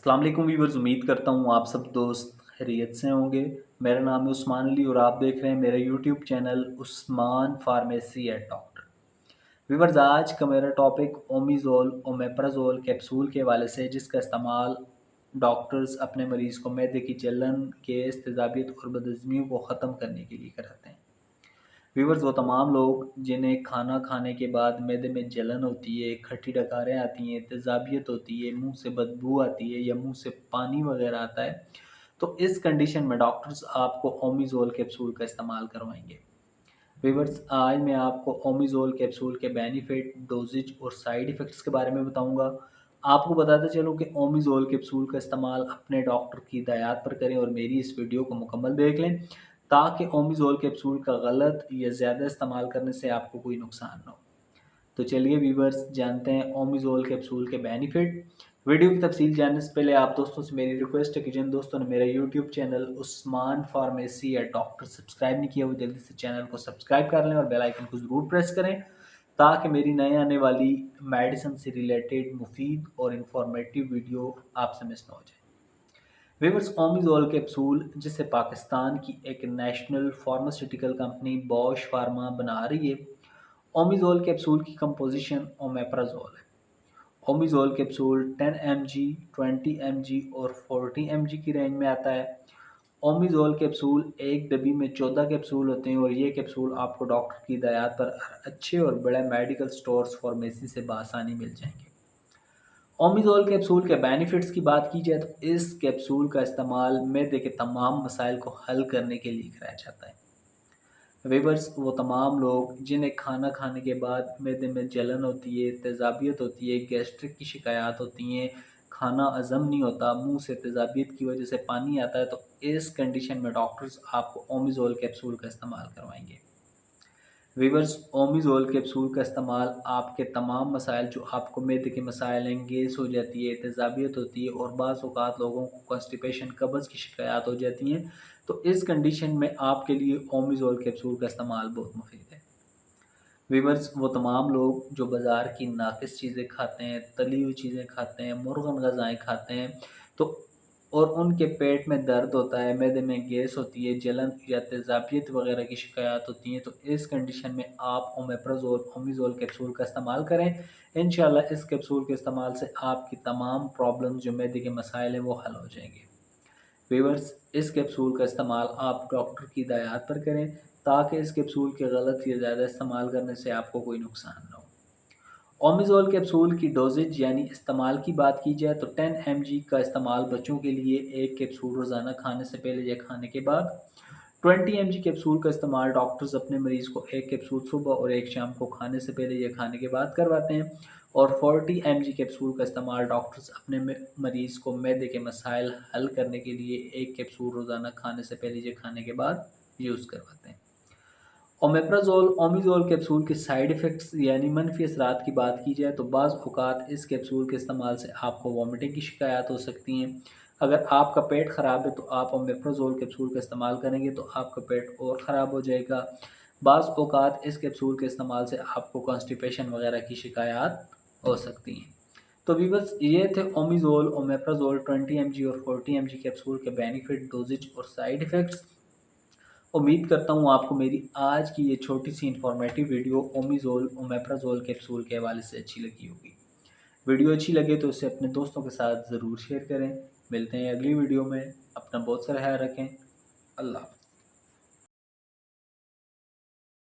अस्सलाम वालेकुम व्यूअर्स, उम्मीद करता हूँ आप सब दोस्त खैरियत से होंगे। मेरा नाम है उस्मान अली और आप देख रहे हैं मेरा YouTube channel Usman pharmacy eight doctor. Viewers, आज का मेरा टॉपिक ओमिज़ोल ओमेप्राज़ोल कैप्सूल के हवाले से है, जिसका इस्तेमाल डॉक्टर्स अपने मरीज़ को मैदे की जलन, गैस, तेज़ाबियत और बदहज़मियों को ख़त्म करने के लिए कराते हैं। व्यूअर्स, वो तमाम लोग जिन्हें खाना खाने के बाद मैदे में जलन होती है, खट्टी डकारें आती हैं, तेज़ाबियत होती है, मुँह से बदबू आती है या मुँह से पानी वग़ैरह आता है, तो इस कंडीशन में डॉक्टर्स आपको ओमिज़ोल कैप्सूल का इस्तेमाल करवाएँगे। व्यूअर्स, आज मैं आपको ओमिज़ोल कैप्सूल के बेनिफिट, डोज़ेज और साइड इफ़ेक्ट्स के बारे में बताऊँगा। आपको बताते चलूँ कि ओमिज़ोल कैप्सूल का इस्तेमाल अपने डॉक्टर की हिदायत पर करें और मेरी इस वीडियो को मुकम्मल देख लें, ताकि ओमिज़ोल कैप्सूल का गलत या ज़्यादा इस्तेमाल करने से आपको कोई नुकसान ना हो। तो चलिए व्यूअर्स, जानते हैं ओमिज़ोल कैप्सूल के बेनिफिट। वीडियो की तफसील जानने से पहले आप दोस्तों से मेरी रिक्वेस्ट है कि जिन दोस्तों ने मेरा यूट्यूब चैनल उस्मान फार्मेसी या डॉक्टर सब्सक्राइब नहीं किया, वो जल्दी से चैनल को सब्सक्राइब कर लें और बेल आइकन को ज़रूर प्रेस करें, ताकि मेरी नए आने वाली मेडिसिन से रिलेटेड मुफीद और इंफॉर्मेटिव वीडियो आपसे मिस ना हो जाए। व्यूअर्स, ओमिज़ोल कैप्सूल, जिसे पाकिस्तान की एक national pharmaceutical company Bosch pharma बना रही है, ओमिज़ोल कैप्सूल की कंपोजिशन ओमेप्राज़ोल है। ओमिज़ोल कैप्सूल 10 mg, 20 mg और 40 mg की रेंज में आता है। ओमिज़ोल कैप्सूल एक डब्बी में 14 कैप्सूल होते हैं और ये कैप्सूल आपको डॉक्टर की हिदायत पर अच्छे और बड़े मेडिकल स्टोर्स फार्मेसी से बआसानी मिल जाएंगे। ओमिज़ोल कैप्सूल के बेनिफिट्स की बात की जाए तो इस कैप्सूल का इस्तेमाल मैदे के तमाम मसाइल को हल करने के लिए कराया जाता है। व्यूअर्स, वो तमाम लोग जिन्हें खाना खाने के बाद मैदे में जलन होती है, तेज़ाबियत होती है, गैस्ट्रिक की शिकायत होती हैं, खाना हज़म नहीं होता, मुँह से तेज़ाबियत की वजह से पानी आता है, तो इस कंडीशन में डॉक्टर्स आपको ओमिज़ोल कैप्सूल का इस्तेमाल करवाएँगे। व्यूअर्स, ओमिज़ोल कैप्सूल का इस्तेमाल आपके तमाम मसाइल, जो आपको मैदे के मसाइल हैं, गैस हो जाती है, तेज़ाबियत होती है और बाज़ औक़ात लोगों को कॉन्स्टिपेशन, कब्ज़ की शिकायत हो जाती हैं, तो इस कंडीशन में आपके लिए ओमिज़ोल कैप्सूल का इस्तेमाल बहुत मुफ़ीद है। व्यूअर्स, वो तमाम लोग जो बाज़ार की नाकिस चीज़ें खाते हैं, तली हुई चीज़ें खाते हैं, मुर्गन ग़ज़ाएँ खाते हैं, तो और उनके पेट में दर्द होता है, मैदे में गैस होती है, जलन या तेज़ाबियत वग़ैरह की शिकायत होती है, तो इस कंडीशन में आप ओमेप्राज़ोल, ओमिज़ोल कैप्सूल का इस्तेमाल करें। इंशाअल्लाह इस कैप्सूल के इस्तेमाल से आपकी तमाम प्रॉब्लम्स, जो मैदे के मसाइल हैं, वो हल हो जाएँगे। व्यूअर्स, इस कैप्सूल का इस्तेमाल आप डॉक्टर की हिदायत पर करें, ताकि इस कैप्सूल के गलत या ज़्यादा इस्तेमाल करने से आपको कोई नुकसान ना हो। ओमिज़ोल कैप्सूल की डोज़ेज यानी इस्तेमाल की बात की जाए तो 10 mg का इस्तेमाल बच्चों के लिए एक कैप्सूल रोज़ाना खाने से पहले या खाने के बाद। 20 mg कैप्सूल का इस्तेमाल डॉक्टर्स अपने मरीज़ को एक कैप्सूल सुबह और एक शाम को खाने से पहले या खाने के बाद करवाते हैं, और 40 mg कैप्सूल का इस्तेमाल डॉक्टर्स अपने मरीज़ को मैदे के मसाइल हल करने के लिए एक कैप्सूल रोज़ाना खाने से पहले या खाने के बाद यूज़ करवाते हैं। ओमेप्राज़ोल, ओमिज़ोल कैप्सूल के साइड इफ़ेक्ट्स यानी मनफ़ी असरात की बात की जाए तो बाज़ औक़ात इस कैप्सूल के इस्तेमाल से आपको वॉमिटिंग की शिकायत हो सकती हैं। अगर आपका पेट ख़राब है तो आप ओमेप्राज़ोल कैप्सूल का इस्तेमाल करेंगे तो आपका पेट और ख़राब हो जाएगा। बाज़ औक़ात इस कैप्सूल के इस्तेमाल से आपको कॉन्स्टिपेशन वग़ैरह की शिकायत हो सकती हैं। तो व्यूअर्स, ये थे ओमिज़ोल, ओमेप्राज़ोल 20 mg और 40 mg कैप्सूल के बेनिफिट, डोज़ेज और साइड इफ़ेक्ट्स। उम्मीद करता हूँ आपको मेरी आज की ये छोटी-सी इन्फॉर्मेटिव वीडियो ओमिज़ोल, ओमेप्राज़ोल कैप्सूल के हवाले से अच्छी लगी होगी। वीडियो अच्छी लगे तो इसे अपने दोस्तों के साथ ज़रूर शेयर करें। मिलते हैं अगली वीडियो में। अपना बहुत सा ख़्याल रखें। अल्लाह हाफ़िज़।